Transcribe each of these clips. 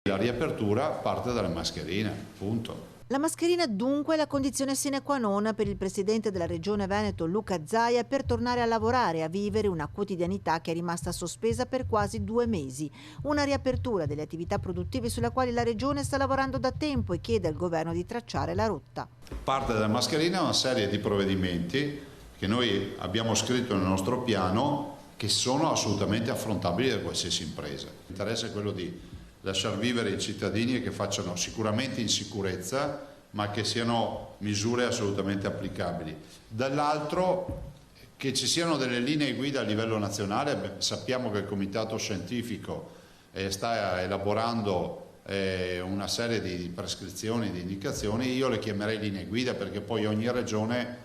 La riapertura parte dalle mascherine, punto. La mascherina dunque è la condizione sine qua non per il presidente della Regione Veneto Luca Zaia per tornare a lavorare e a vivere una quotidianità che è rimasta sospesa per quasi 2 mesi. Una riapertura delle attività produttive sulla quale la Regione sta lavorando da tempo e chiede al governo di tracciare la rotta. Parte dalla mascherina una serie di provvedimenti che noi abbiamo scritto nel nostro piano che sono assolutamente affrontabili da qualsiasi impresa. L'interesse è quello di lasciar vivere i cittadini e che facciano sicuramente in sicurezza, ma che siano misure assolutamente applicabili. Dall'altro che ci siano delle linee guida a livello nazionale. Sappiamo che il comitato scientifico sta elaborando una serie di prescrizioni, di indicazioni. Io le chiamerei linee guida perché poi ogni regione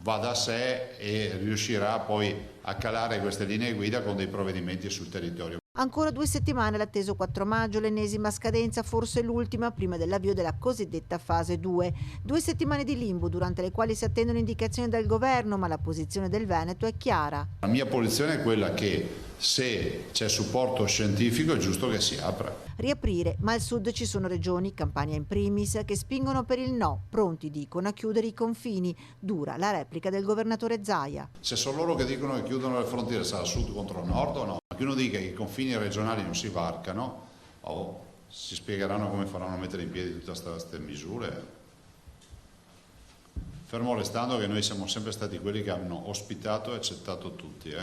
va da sé e riuscirà poi a calare queste linee guida con dei provvedimenti sul territorio. Ancora 2 settimane all'atteso 4 maggio, l'ennesima scadenza, forse l'ultima, prima dell'avvio della cosiddetta fase 2. 2 settimane di limbo durante le quali si attendono indicazioni dal governo, ma la posizione del Veneto è chiara. La mia posizione è quella che se c'è supporto scientifico è giusto che si apra. Riaprire, ma al sud ci sono regioni, Campania in primis, che spingono per il no, pronti dicono a chiudere i confini. Dura la replica del governatore Zaia. Se sono loro che dicono che chiudono le frontiere, sarà sud contro nord o no? Che uno dica che i confini regionali non si varcano, o si spiegheranno come faranno a mettere in piedi tutte queste misure. Fermo restando che noi siamo sempre stati quelli che hanno ospitato e accettato tutti.